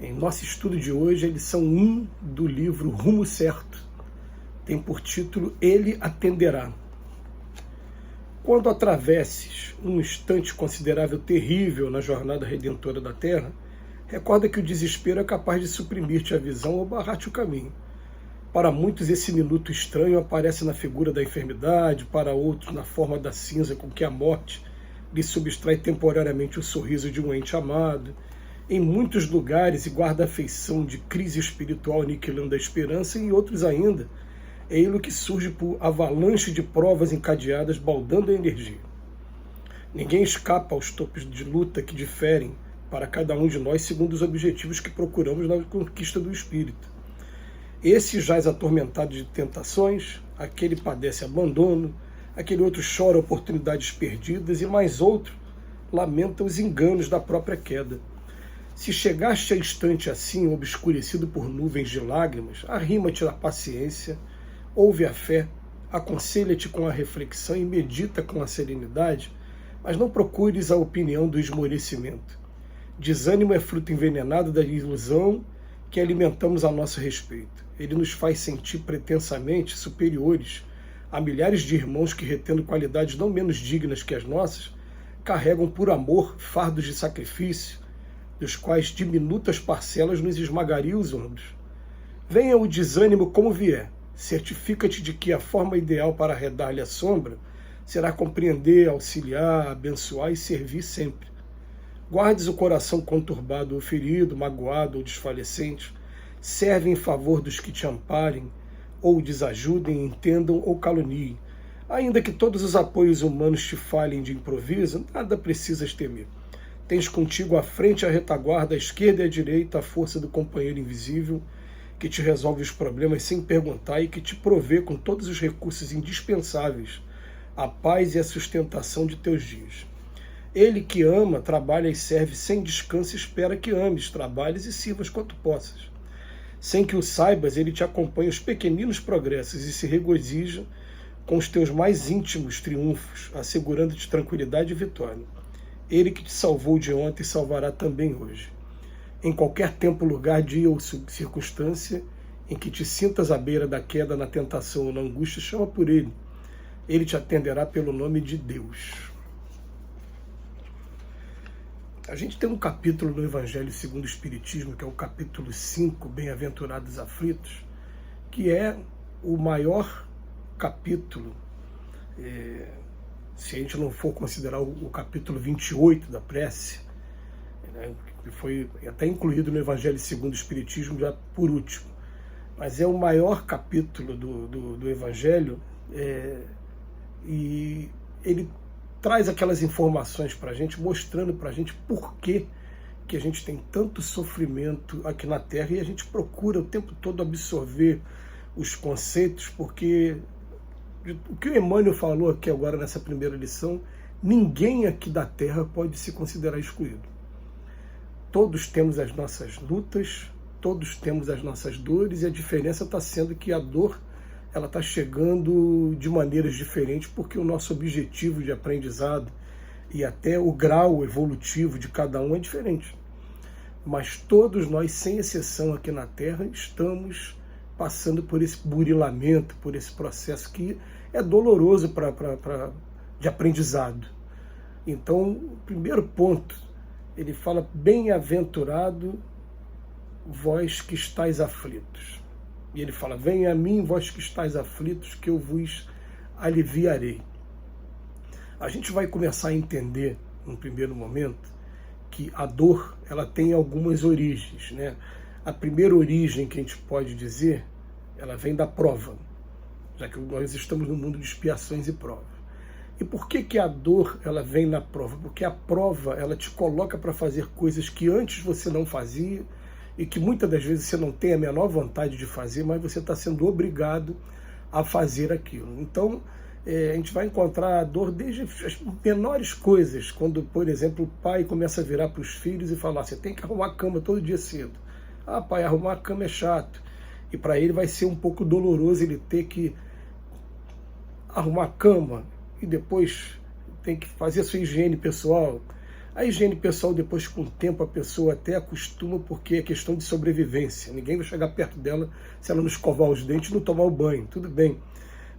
Em nosso estudo de hoje, a lição 1 do livro Rumo Certo tem por título Ele Atenderá. Quando atravesses um instante considerável terrível na jornada redentora da Terra, recorda que o desespero é capaz de suprimir-te a visão ou barrar-te o caminho. Para muitos, esse minuto estranho aparece na figura da enfermidade, para outros, na forma da cinza com que a morte lhe subtrai temporariamente o sorriso de um ente amado. Em muitos lugares, e guarda a feição de crise espiritual aniquilando a esperança, e em outros ainda, é ele que surge por avalanche de provas encadeadas, baldando a energia. Ninguém escapa aos topos de luta que diferem para cada um de nós segundo os objetivos que procuramos na conquista do espírito. Esse jaz atormentado de tentações, aquele padece abandono, aquele outro chora oportunidades perdidas e mais outro lamenta os enganos da própria queda. Se chegaste a instante assim, obscurecido por nuvens de lágrimas, arrima-te à paciência, ouve a fé, aconselha-te com a reflexão e medita com a serenidade, mas não procures a opinião do esmorecimento. Desânimo é fruto envenenado da ilusão que alimentamos a nosso respeito. Ele nos faz sentir pretensamente superiores a milhares de irmãos que, retendo qualidades não menos dignas que as nossas, carregam por amor fardos de sacrifício, dos quais diminutas parcelas nos esmagariam os ombros. Venha o desânimo como vier, certifica-te de que a forma ideal para arredar-lhe a sombra será compreender, auxiliar, abençoar e servir sempre. Guardes o coração conturbado ou ferido, magoado ou desfalecente, serve em favor dos que te amparem, ou desajudem, entendam ou caluniem. Ainda que todos os apoios humanos te falhem de improviso, nada precisas temer. Tens contigo à frente a retaguarda, à esquerda e à direita a força do companheiro invisível, que te resolve os problemas sem perguntar e que te provê com todos os recursos indispensáveis a paz e a sustentação de teus dias. Ele que ama, trabalha e serve sem descanso, espera que ames, trabalhes e sirvas quanto possas. Sem que o saibas, ele te acompanha os pequeninos progressos e se regozija com os teus mais íntimos triunfos, assegurando-te tranquilidade e vitória. Ele que te salvou de ontem salvará também hoje. Em qualquer tempo, lugar, dia ou circunstância em que te sintas à beira da queda, na tentação ou na angústia, chama por ele. Ele te atenderá pelo nome de Deus. A gente tem um capítulo no Evangelho segundo o Espiritismo, que é o capítulo 5, Bem-aventurados aflitos, que é o maior capítulo, se a gente não for considerar o capítulo 28 da prece, né, que foi até incluído no Evangelho segundo o Espiritismo já por último, mas é o maior capítulo do Evangelho, e ele traz aquelas informações para a gente, mostrando para a gente por que a gente tem tanto sofrimento aqui na Terra, e a gente procura o tempo todo absorver os conceitos, porque o que o Emmanuel falou aqui agora nessa primeira lição, ninguém aqui da Terra pode se considerar excluído. Todos temos as nossas lutas, todos temos as nossas dores, e a diferença está sendo que a dor ela está chegando de maneiras diferentes, porque o nosso objetivo de aprendizado e até o grau evolutivo de cada um é diferente. Mas todos nós, sem exceção aqui na Terra, estamos passando por esse burilamento, por esse processo que é doloroso de aprendizado. Então, o primeiro ponto, ele fala: bem-aventurado vós que estáis aflitos. E ele fala: venha a mim, vós que estáis aflitos, que eu vos aliviarei. A gente vai começar a entender, num primeiro momento, que a dor ela tem algumas origens, né? A primeira origem que a gente pode dizer, ela vem da prova, já que nós estamos no mundo de expiações e provas. E por que a dor ela vem na prova? Porque a prova ela te coloca para fazer coisas que antes você não fazia, e que muitas das vezes você não tem a menor vontade de fazer, mas você está sendo obrigado a fazer aquilo. Então, a gente vai encontrar a dor desde as menores coisas, quando, por exemplo, o pai começa a virar para os filhos e falar: você tem que arrumar a cama todo dia cedo. Ah, pai, arrumar a cama é chato. E para ele vai ser um pouco doloroso ele ter que arrumar a cama e depois tem que fazer a sua higiene pessoal. A higiene pessoal, depois com o tempo, a pessoa até acostuma, porque é questão de sobrevivência. Ninguém vai chegar perto dela se ela não escovar os dentes e não tomar o banho, tudo bem.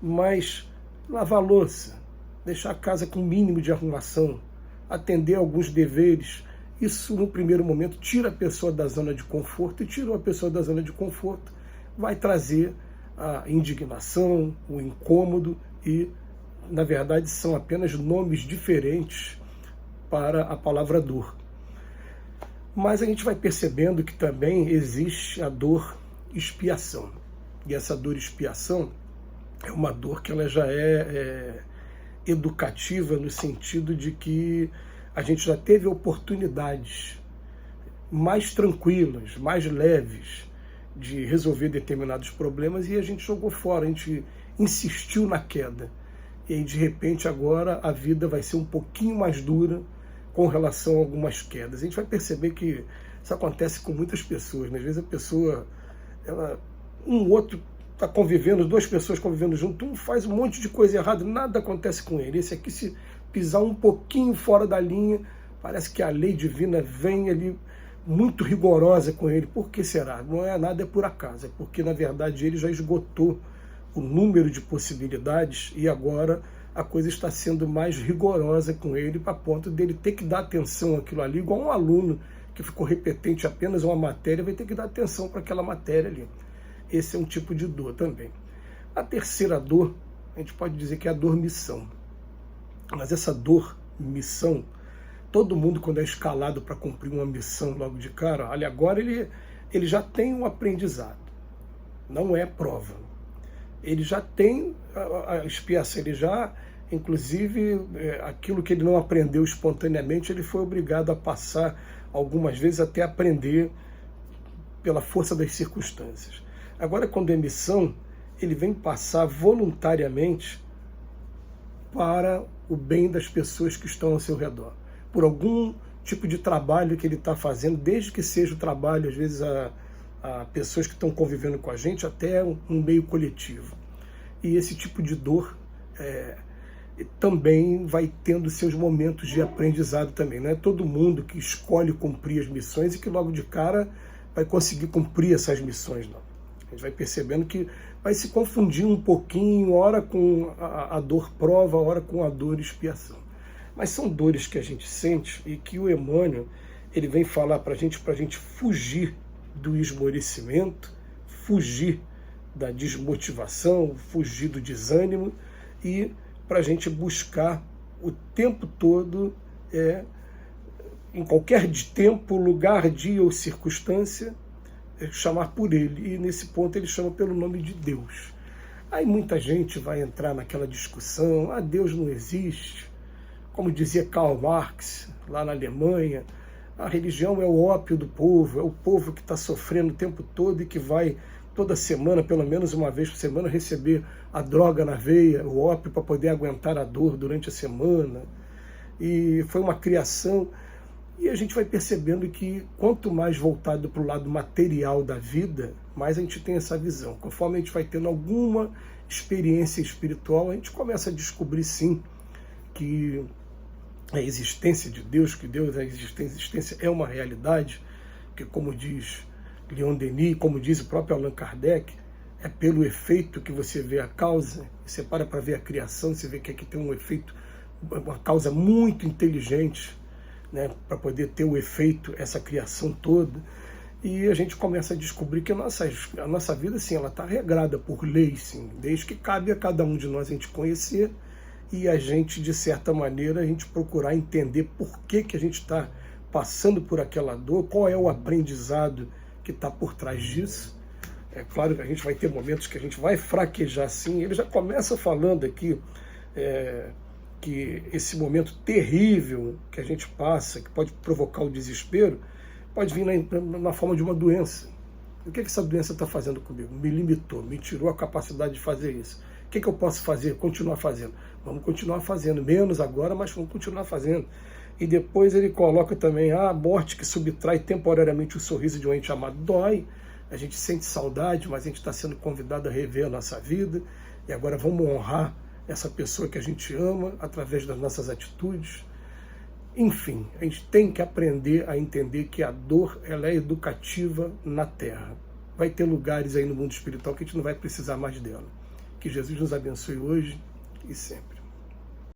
Mas lavar a louça, deixar a casa com o mínimo de arrumação, atender alguns deveres, isso no primeiro momento tira a pessoa da zona de conforto, e tirou a pessoa da zona de conforto, vai trazer a indignação, o incômodo, e na verdade são apenas nomes diferentes para a palavra dor. Mas a gente vai percebendo que também existe a dor expiação. E essa dor expiação é uma dor que ela já é educativa, no sentido de que a gente já teve oportunidades mais tranquilas, mais leves de resolver determinados problemas, e a gente jogou fora, a gente insistiu na queda. E aí, de repente, agora a vida vai ser um pouquinho mais dura com relação a algumas quedas. A gente vai perceber que isso acontece com muitas pessoas, né? Às vezes a pessoa, outro está convivendo, duas pessoas convivendo junto, um faz um monte de coisa errada, nada acontece com ele. Esse aqui, se pisar um pouquinho fora da linha, parece que a lei divina vem ali muito rigorosa com ele. Por que será? Não é nada, é por acaso, é porque na verdade ele já esgotou o número de possibilidades e agora a coisa está sendo mais rigorosa com ele, para ponto dele ter que dar atenção àquilo ali, igual um aluno que ficou repetente apenas uma matéria, vai ter que dar atenção para aquela matéria ali. Esse é um tipo de dor também. A terceira dor, a gente pode dizer que é a dor missão. Mas essa dor missão, todo mundo quando é escalado para cumprir uma missão logo de cara, olha, agora ele já tem um aprendizado, não é prova. Ele já tem a expiação, ele já, inclusive, aquilo que ele não aprendeu espontaneamente, ele foi obrigado a passar, algumas vezes até aprender pela força das circunstâncias. Agora, quando é missão, ele vem passar voluntariamente para o bem das pessoas que estão ao seu redor, por algum tipo de trabalho que ele está fazendo, desde que seja o trabalho, às vezes, a pessoas que estão convivendo com a gente, até um meio coletivo. E esse tipo de dor também vai tendo seus momentos de aprendizado também. Não é todo mundo que escolhe cumprir as missões e que logo de cara vai conseguir cumprir essas missões, não. A gente vai percebendo que vai se confundir um pouquinho, ora com a dor prova, ora com a dor expiação. Mas são dores que a gente sente e que o Emmanuel ele vem falar para a gente fugir do esmorecimento, fugir da desmotivação, fugir do desânimo e para a gente buscar o tempo todo, em qualquer tempo, lugar, dia ou circunstância, chamar por ele. E nesse ponto ele chama pelo nome de Deus. Aí muita gente vai entrar naquela discussão, Deus não existe. Como dizia Karl Marx, lá na Alemanha, a religião é o ópio do povo, é o povo que está sofrendo o tempo todo e que vai toda semana, pelo menos uma vez por semana, receber a droga na veia, o ópio, para poder aguentar a dor durante a semana. E foi uma criação, e a gente vai percebendo que quanto mais voltado para o lado material da vida, mais a gente tem essa visão. Conforme a gente vai tendo alguma experiência espiritual, a gente começa a descobrir sim que a existência de Deus, que Deus, a existência é uma realidade, que como diz Leon Denis, como diz o próprio Allan Kardec, é pelo efeito que você vê a causa. Você para ver a criação, você vê que aqui tem um efeito, uma causa muito inteligente, né, para poder ter o efeito, essa criação toda. E a gente começa a descobrir que a nossa vida, sim, ela está regrada por leis, sim, desde que cabe a cada um de nós a gente conhecer e a gente, de certa maneira, a gente procurar entender por que a gente está passando por aquela dor, qual é o aprendizado que está por trás disso. É claro que a gente vai ter momentos que a gente vai fraquejar, sim. Ele já começa falando aqui que esse momento terrível que a gente passa, que pode provocar o desespero, pode vir na forma de uma doença. O que essa doença está fazendo comigo? Me limitou, me tirou a capacidade de fazer isso. O que eu posso fazer? Continuar fazendo. Vamos continuar fazendo, menos agora, mas vamos continuar fazendo. E depois ele coloca também a morte que subtrai temporariamente o sorriso de um ente amado. Dói, a gente sente saudade, mas a gente está sendo convidado a rever a nossa vida. E agora vamos honrar essa pessoa que a gente ama através das nossas atitudes. Enfim, a gente tem que aprender a entender que a dor ela é educativa na Terra. Vai ter lugares aí no mundo espiritual que a gente não vai precisar mais dela. Que Jesus nos abençoe hoje e sempre.